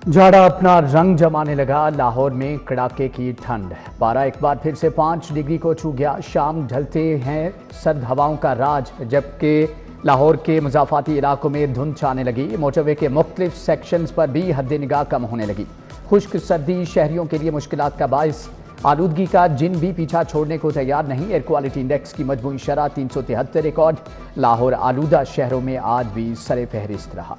जाड़ा अपना रंग जमाने लगा। लाहौर में कड़ाके की ठंड, पारा एक बार फिर से 5 डिग्री को छू गया। शाम ढलते हैं सर्द हवाओं का राज, जबकि लाहौर के मुजाफाती इलाकों में धुंध छाने लगी। मोटरवे के मुख्तलिफ सेक्शंस पर भी हद निगाह कम होने लगी। खुश्क सर्दी शहरियों के लिए मुश्किलात का बाइस। आलूदगी का जिन भी पीछा छोड़ने को तैयार नहीं। एयर क्वालिटी इंडेक्स की मजमूई शरह 373 रिकॉर्ड। लाहौर आलूदा शहरों में आज भी सरे फहरिस्त रहा।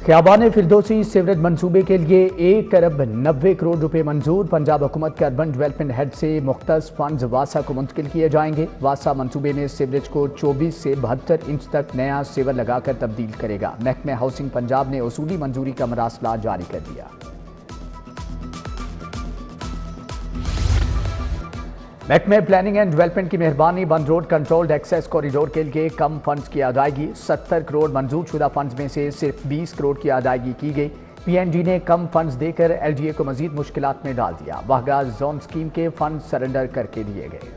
ख्याबान फिरदौसी सीवरेज मंसूबे के लिए 1 अरब 90 करोड़ रुपए मंजूर। पंजाब हुकूमत के अर्बन डेवलपमेंट हेड से मुख्तस फंड्स वासा को मुंतकिल किए जाएंगे। वासा मंसूबे में सीवरेज को 24 से 72 इंच तक नया सीवर लगाकर तब्दील करेगा। महकमे हाउसिंग पंजाब ने उसूली मंजूरी का मरासला जारी कर दिया। महकमे प्लानिंग एंड डेवलपमेंट की मेहरबानी बंद रोड कंट्रोल्ड एक्सेस कॉरिडोर के लिए कम फंड्स की अदायगी। 70 करोड़ मंजूर शुदा फंड्स में से सिर्फ 20 करोड़ की अदायगी की गई। पीएनजी ने कम फंड्स देकर एलजीए को मजीद मुश्किलात में डाल दिया। वाहगा जोन स्कीम के फंड सरेंडर करके दिए गए।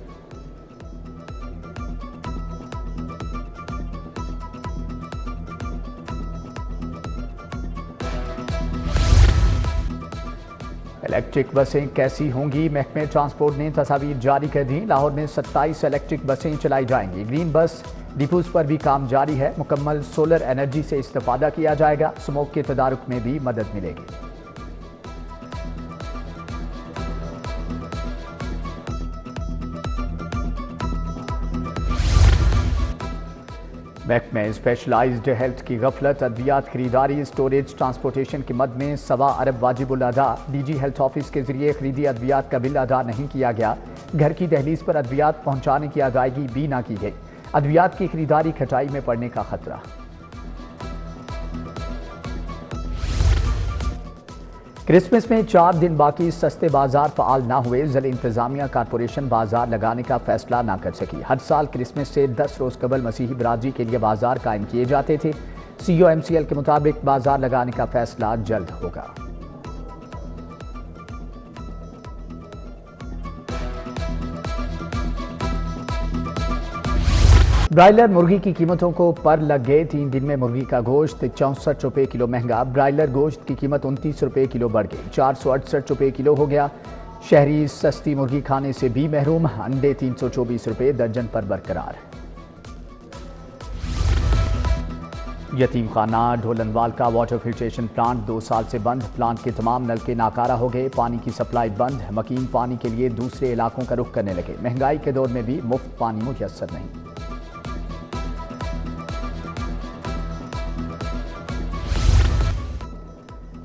इलेक्ट्रिक बसें कैसी होंगी, महकमे ट्रांसपोर्ट ने तस्वीर जारी कर दी। लाहौर में 27 इलेक्ट्रिक बसें चलाई जाएंगी। ग्रीन बस डिपोज पर भी काम जारी है। मुकम्मल सोलर एनर्जी से इस्तेफादा किया जाएगा। स्मोक के तदारुक में भी मदद मिलेगी। महकमे स्पेशलाइज्ड हेल्थ की गफलत। अद्वियात खरीदारी स्टोरेज ट्रांसपोर्टेशन की मद में 1.25 अरब वाजिबुल अदा। डीजी हेल्थ ऑफिस के जरिए खरीदी अद्वियात का बिल अदा नहीं किया गया। घर की दहलीज पर अद्वियात पहुंचाने की अदायगी भी ना की गई। अद्वियात की खरीदारी खटाई में पड़ने का खतरा। क्रिसमस में 4 दिन बाकी सस्ते बाजार फाल ना हुए। ज़िला इंतजामिया कारपोरेशन बाजार लगाने का फैसला ना कर सकी। हर साल क्रिसमस से 10 रोज कबल मसीही बरादरी के लिए बाजार कायम किए जाते थे। COMCL के मुताबिक बाजार लगाने का फैसला जल्द होगा। ब्रायलर मुर्गी की कीमतों को पर लग गए। 3 दिन में मुर्गी का गोश्त 64 रुपए किलो महंगा। ब्रायलर गोश्त की कीमत 29 रुपए किलो बढ़ गई, 468 रुपए किलो हो गया। शहरी सस्ती मुर्गी खाने से भी महरूम। अंडे 324 रुपए दर्जन पर बरकरार। यतीम खाना ढोलनवाल का वाटर फिल्ट्रेशन प्लांट 2 साल से बंद। प्लांट के तमाम नलके नाकारा हो गए। पानी की सप्लाई बंद। मकीन पानी के लिए दूसरे इलाकों का रुख करने लगे। महंगाई के दौर में भी मुफ्त पानी मुयस्सर नहीं।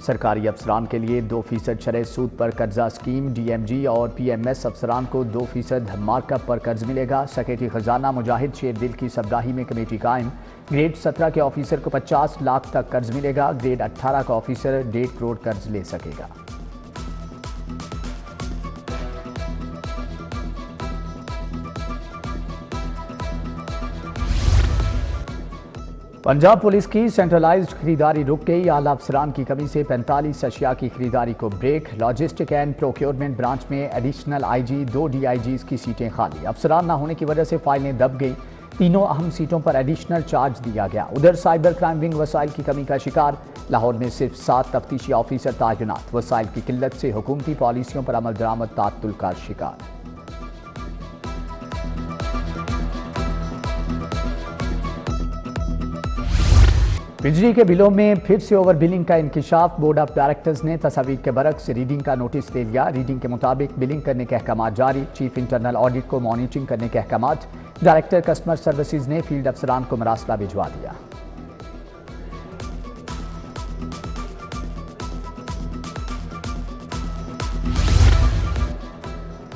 सरकारी अफसरान के लिए 2% शरह सूद पर कर्जा स्कीम। DMG और PMS अफसरान को 2% मार्कअप पर कर्ज मिलेगा। सेक्रेटरी खजाना मुजाहिद शेर दिल की सबराही में कमेटी कायम। ग्रेड 17 के ऑफिसर को 50 लाख तक कर्ज मिलेगा। ग्रेड 18 का ऑफिसर 1.5 करोड़ कर्ज ले सकेगा। पंजाब पुलिस की सेंट्रलाइज्ड खरीदारी रुक गई। आला अफसरान की कमी से 45 अशिया की खरीदारी को break. Logistic and procurement branch में एडिशनल IG 2 DIGs की सीटें खाली। अफसरान न होने की वजह से फाइलें दब गई। तीनों अहम सीटों पर एडिशनल चार्ज दिया गया। उधर साइबर क्राइम विंग वसाइल की कमी का शिकार। लाहौर में सिर्फ 7 तफ्तीशी ऑफिसर तैनात। वसाइल की किल्लत से हुकूमती पॉलिसियों पर अमल दरामद तात्तुल का शिकार। बिजली के बिलों में फिर से ओवर बिलिंग का इंकिशाफ। बोर्ड ऑफ डायरेक्टर्स ने तस्वीर के बरक्स रीडिंग का नोटिस ले लिया। रीडिंग के मुताबिक बिलिंग करने के अहकाम जारी। चीफ इंटरनल ऑडिट को मॉनिटरिंग करने के अहकाम। डायरेक्टर कस्टमर सर्विसेज ने फील्ड अफसरान को मरासला भिजवा दिया।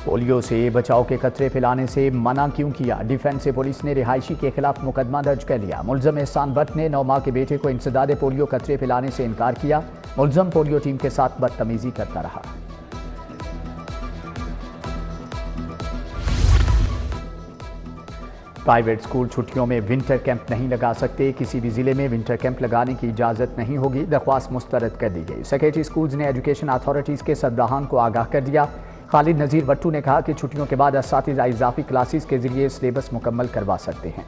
पोलियो से बचाव के खतरे फैलाने से मना क्यों किया? डिफेंस से पुलिस ने रिहायशी के खिलाफ मुकदमा दर्ज कर लिया। मुलजम एहसान भट्ट ने 9 माह के बेटे को इंसदादे पोलियो खतरे फैलाने से इनकार किया। मुलजम पोलियो टीम के साथ बदतमीजी करता रहा। प्राइवेट स्कूल छुट्टियों में विंटर कैंप नहीं लगा सकते। किसी भी जिले में विंटर कैंप लगाने की इजाजत नहीं होगी। दरख्वास्त मुस्तरद कर दी गई। सेक्रेटरी स्कूल्स ने एजुकेशन अथॉरिटीज के सरबराहान को आगाह कर दिया। खालिद नज़ीर वट्टू ने कहा कि छुट्टियों के बाद असातिज़ा इजाफी क्लासेस के जरिए सिलेबस मुकम्मल करवा सकते हैं।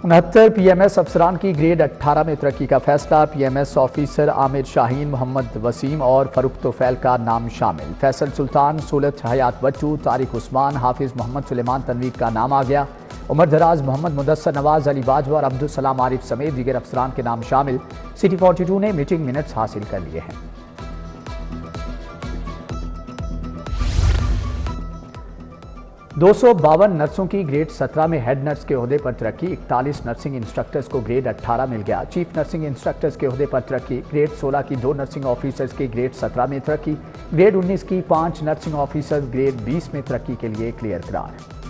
69 PMS अफसरान की ग्रेड 18 में तरक्की का फैसला। PMS ऑफिसर आमिर शाहीन, मोहम्मद वसीम और फरूख तोफैल का नाम शामिल। फैसल सुल्तान, सुलत हयात बट्टू, तारिक उस्मान, हाफिज मोहम्मद सुलेमान तनवीर का नाम आ गया। उमर दराज, मोहम्मद मुदस्सर नवाज, अली बाजवा और अब्दुल सलाम आरिफ समेत दीगर अफसरान के नाम शामिल। सिटी 42 ने मीटिंग मिनट्स हासिल कर लिए हैं। 252 नर्सों की ग्रेड 17 में हेड नर्स के ओहदे पर तरक्की। 41 नर्सिंग इंस्ट्रक्टर्स को ग्रेड 18 मिल गया। चीफ नर्सिंग इंस्ट्रक्टर्स के ओहदे पर तरक्की। ग्रेड 16 की 2 नर्सिंग ऑफिसर्स के ग्रेड 17 में तरक्की। ग्रेड 19 की 5 नर्सिंग ऑफिसर्स ग्रेड 20 में तरक्की के लिए क्लियर करार।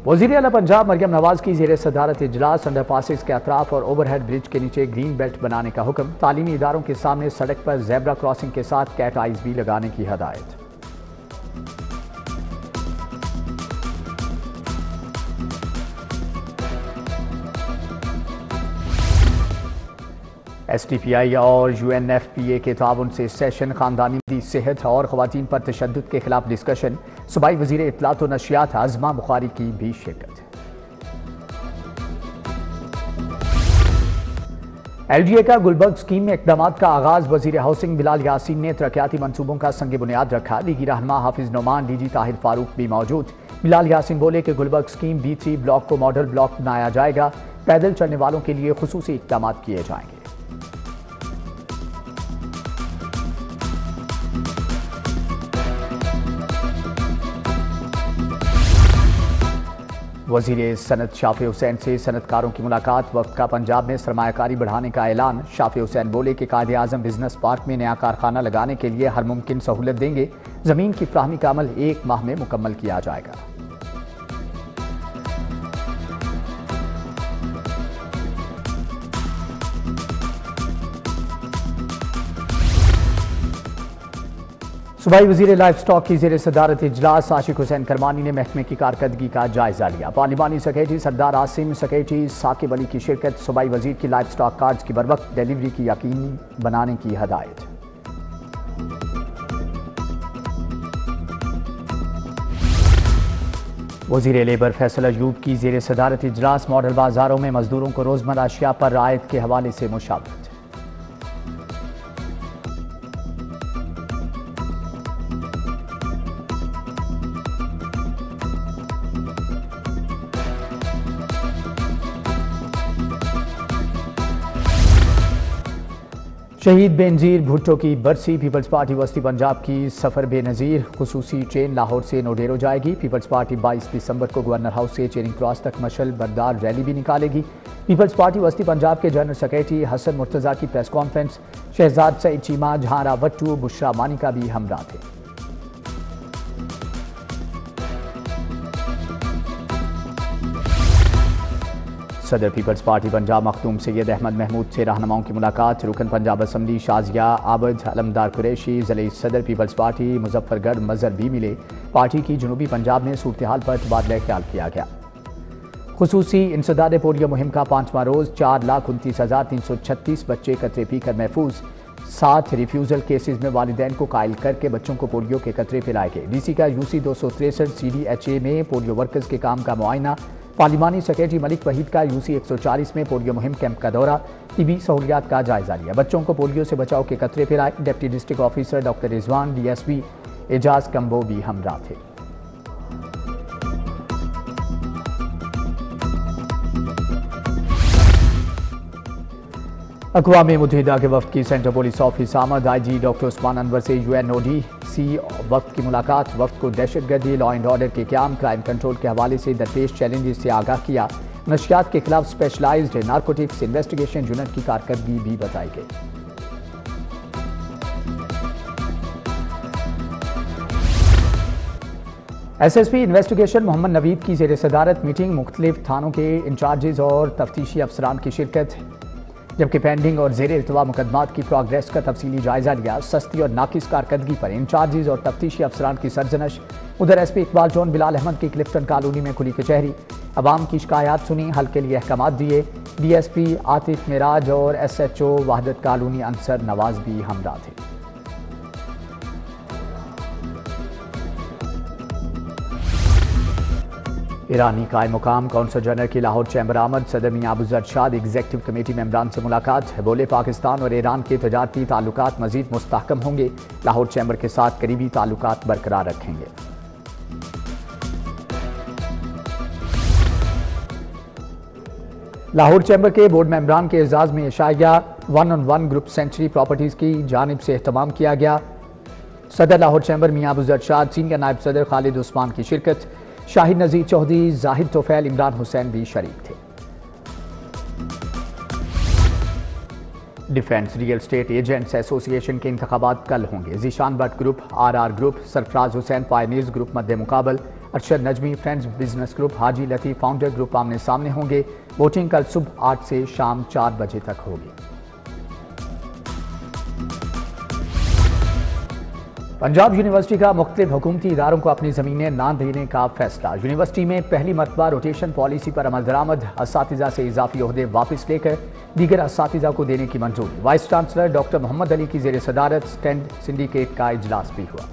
वज़ीर आला पंजाब मरियम नवाज की ज़ेर सदारत इजलास अंडरपासेस के अतराफ और ओवरहेड ब्रिज के नीचे ग्रीन बेल्ट बनाने का हुक्म। तालीमी इदारों के सामने सड़क पर ज़ेब्रा क्रॉसिंग के साथ कैट आइज भी लगाने की हदायत। STPI और UNFPA के ताउन से सेशन, खानदानी सेहत और ख़वातीन पर तशद्दुद के खिलाफ डिस्कशन। सूबाई वज़ीर इत्तलात व नशियात आज़मा बुखारी की भी शिरकत। LGA का गुलबर्ग स्कीम में इक़दाम का आगाज़। वज़ीर हाउसिंग बिलाल यासीन ने तरक्याती मनसूबों का संग बुनियाद रखा। लीगी रहनुमा हाफिज नोमान, DG ताहिर फारूक भी मौजूद। बिलाल यासीन बोले कि गुलबर्ग स्कीम B3 ब्लॉक को मॉडल ब्लॉक बनाया जाएगा। पैदल चलने वालों के लिए खुसूसी इक़दाम किए जाएंगे। वज़ीर सनत शाफी हुसैन से सनतकारों की मुलाकात। वक्त का पंजाब में सरमायाकारी बढ़ाने का ऐलान। शाफी हुसैन बोले कि कायदे आज़म बिजनेस पार्क में नया कारखाना लगाने के लिए हर मुमकिन सहूलत देंगे। ज़मीन की फ्राहमी का अमल 1 माह में मुकम्मल किया जाएगा। सूबाई वज़ीर लाइफ स्टॉक की ज़ेर सदारत इजलास। आशिक हुसैन करमानी ने महकमे की कारकर्दगी का जायजा लिया। पार्लिमानी सेक्रेटरी सरदार आसिम, सेक्रेटरी साकिब अली की शिरकत। सूबाई वज़ीर की लाइफ स्टॉक कार्ड्स की बरवक्त डिलीवरी की यकीनी बनाने की हदायत। वज़ीर लेबर फैसल अयूब की ज़ेर सदारत इजलास। मॉडल बाजारों में मजदूरों को रोज़मर्रा अशिया पर रायत के हवाले से मुशावरत। शहीद बेनज़ीर भुट्टो की बरसी। पीपल्स पार्टी वस्ती पंजाब की सफ़र बेनज़ीर खुसूसी ट्रेन लाहौर से नोडेरो जाएगी। पीपल्स पार्टी 22 दिसंबर को गवर्नर हाउस से चेरिंग क्रॉस तक मशल बरदार रैली भी निकालेगी। पीपल्स पार्टी वस्ती पंजाब के जनरल सेक्रेटरी हसन मुर्तज़ा की प्रेस कॉन्फ्रेंस। शहजाद सईद चीमा, जहारा वट्टू, बुशरा मानिका भी हमरा थे। सदर पीपल्स पार्टी पंजाब मखदूम सैयद अहमद महमूद से रहनुमाओं की मुलाकात। रुकन पंजाब असम्बली शाजिया आबद, अलमदार कुरैशी, ज़िले सदर पीपल्स पार्टी मुजफ्फरगढ़ मज़हर भी मिले। पार्टी की जनूबी पंजाब में सूरत हाल पर तबादला ख्याल किया गया। खुसूसी इंसदाद पोलियो मुहिम का 5वां रोज़। 4,29,336 बच्चे कतरे पीकर महफूज। 7 रिफ्यूज़ल केसेज में वालिदैन को कायल करके बच्चों को पोलियो के कतरे पिलाए गए। DC का UC 263 CDHA में पोलियो वर्कर्स के काम का मुआयना। पार्लिमानी सेक्रेटरी मलिक वहीद का UC 140 में पोलियो मुहिम कैंप का दौरा। टीबी सहूलियात का जायजा लिया। बच्चों को पोलियो से बचाव के कतरे पिलाए। Deputy district officer doctor Rizwan, DSP Ejaz Kamboh भी हमरा थे। अक़वाम मुत्तहिदा के वफ़द की सेंट्रल पुलिस ऑफिस आमद। IG डॉक्टर उस्मान अनवर से UNODC वफ़द की मुलाकात। वफ़द को दहशतगर्दी, लॉ एंड ऑर्डर के क़याम, क्राइम कंट्रोल के हवाले से दरपेश चैलेंजेस से आगाह किया। नशियात के खिलाफ स्पेशलाइज्ड नारकोटिक्स इन्वेस्टिगेशन यूनिट की कारकर्दगी भी बताई गई। SSP इन्वेस्टिगेशन मोहम्मद नवीद की ज़ेर सदारत मीटिंग। मुख्तलिफ थानों के इंचार्जेज और तफ्तीशी अफसरान की शिरकत। जबकि पेंडिंग और ज़ेर इल्तवा मुकदमात की प्रोग्रेस का तफसीली जायजा लिया। सस्ती और नाकिस कारकर्दगी पर इंचार्जेज और तफ्तीशी अफसरान की सरजनश। उधर SP इकबाल जोन बिलाल अहमद की क्लिफ्टन कॉलोनी में खुली कचहरी। अवाम की शिकायत सुनी, हल के लिए अहकाम दिए। DSP आतिफ मिराज और SHO वहदत कॉलोनी अंसर नवाज भी हमरा थे। ईरानी कायम मुकाम कौंसल जनरल की लाहौर चैम्बर आमद। सदर मियां अबू ज़र शाद एग्जीक्यूटिव कमेटी मेंबरान से मुलाकात। बोले पाकिस्तान और ईरान के तजारती ताल्लुकात मजीद मुस्तहकम होंगे। लाहौर चैम्बर के साथ करीबी ताल्लुकात बरकरार रखेंगे। लाहौर चैम्बर के बोर्ड मेंबरान के एजाज में एशाया 1-on-1 ग्रुप सेंचुरी प्रॉपर्टीज की जानिब से एहतमाम किया गया। सदर लाहौर चैम्बर मियां अबू ज़र शाद, सीनियर नायब सदर खालिद उस्मान की शिरकत। शाहिद नज़ीर चौधरी, जाहिद तोफैल, इमरान हुसैन भी शरीक थे। Defence real estate agents association के इंतखाबात कल होंगे। Zeeshan Bhatt group, RR group, Sarfaraz Hussain pioneers group मद्दे मुकाबल। Arshad Najmi friends business group, Haji Latif founder group आमने सामने होंगे। वोटिंग कल सुबह 8 से शाम 4 बजे तक होगी। पंजाब यूनिवर्सिटी का मुख्तलिफ हुकूमती इदारों को अपनी ज़मीनें ना देने का फैसला। यूनिवर्सिटी में पहली मरतबा रोटेशन पॉलिसी पर अमल दरामद। असातिज़ा से इजाफी ओहदे वापस लेकर दीगर असातिज़ा को देने की मंजूरी। Vice chancellor doctor Mohammad Ali की ज़ेर सदारत स्टैंड सिंडिकेट का इजलास भी हुआ।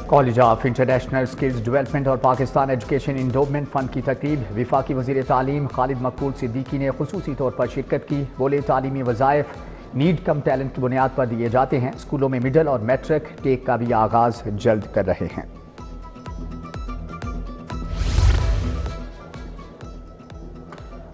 College of international skills development और पाकिस्तान एजुकेशन इंडोवमेंट फंड की तकरीब। विफाकी वज़ीर तालीम खालिद मकबूल सिद्दीकी ने खुसूसी तौर पर शिरकत की। बोले तालीमी वज़ाइफ नीड कम टैलेंट की बुनियाद पर दिए जाते हैं। स्कूलों में मिडल और मैट्रिक टेक का भी आगाज जल्द कर रहे हैं।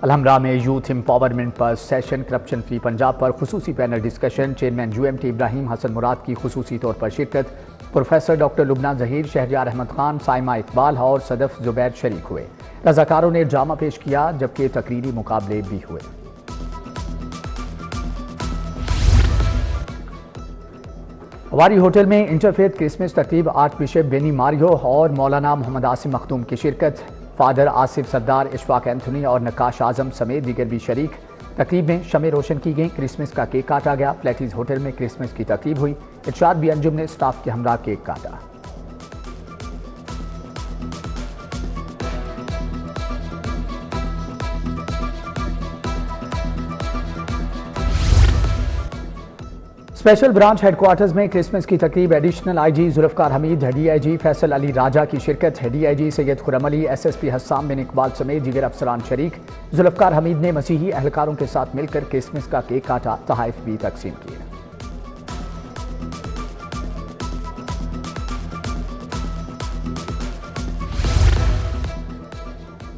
अलहमरा में यूथ एम्पावरमेंट पर सेशन। करप्शन फ्री पंजाब पर खुसूसी panel discussion. Chairman UMT Ibrahim Hassan Murad की खुसूसी तौर पर शिरकत। प्रोफेसर डॉक्टर लुबना जहीर, शहरयार अहमद खान, साइमा इकबाल और सदफ जुबैर शरीक हुए। रज़ाकारों ने ड्रामा पेश किया जबकि तकरीरी मुकाबले भी हुए। हवारी होटल में इंटरफेथ क्रिसमस तकरीब। आर्च बिशप बेनी मारियो और मौलाना मोहम्मद आसिम मखदूम की शिरकत। फादर आसिफ सरदार, इशफाक एंथोनी और नक्काश आजम समेत दीगर भी शरीक। तकरीब में शमें रोशन की गई। क्रिसमस का केक काटा गया। फ्लैटीज होटल में क्रिसमस की तकरीब हुई। इरशाद बी अंजुम ने स्टाफ के हमरा केक काटा। स्पेशल ब्रांच हेडक्वार्टर्स में क्रिसमस की तकरीब। Additional IG Zulfiqar Hameed, DIG Faisal Ali Raja की शिरकत। DIG सैयद खुरम अली, SSP हस्साम बिन इकबाल समेत दीगर अफसरान शरीक। जुल्फकार हमीद ने मसीही अहलकारों के साथ मिलकर क्रिसमस का केक काटा, तोहफे भी तकसीम किए।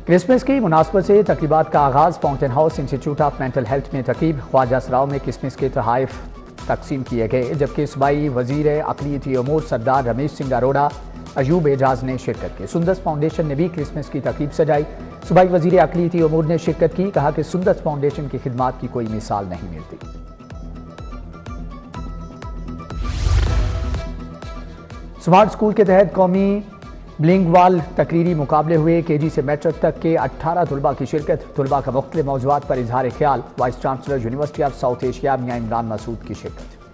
क्रिसमस की मुनासबत से तकरीबात का आगाज। Fountain house institute of mental health में तकरीब। ख्वाजा सराव में क्रिसमस के तोहफे तकसीम किए गए जबकि सूबाई वजीर अक़लियती अमूर सरदार रमेश सिंह अरोड़ा, अयूब एजाज ने शिरकत की। सुंदस फाउंडेशन ने भी क्रिसमस की तकरीब सजाई। सूबाई वजीर अक़लियती अमूर ने शिरकत की। कहा कि सुंदस फाउंडेशन की खिदमात की कोई मिसाल नहीं मिलती। स्मार्ट स्कूल के तहत कौमी बिलिंगुअल तकरीरी मुकाबले हुए। KG से मैट्रिक तक के 18 तुलबा की शिरकत। तुलबा का मुख्तलिफ मौज़ूआत पर इजहार ख्याल। Vice chancellor University of South Asia Mian Imran Masood की शिरकत।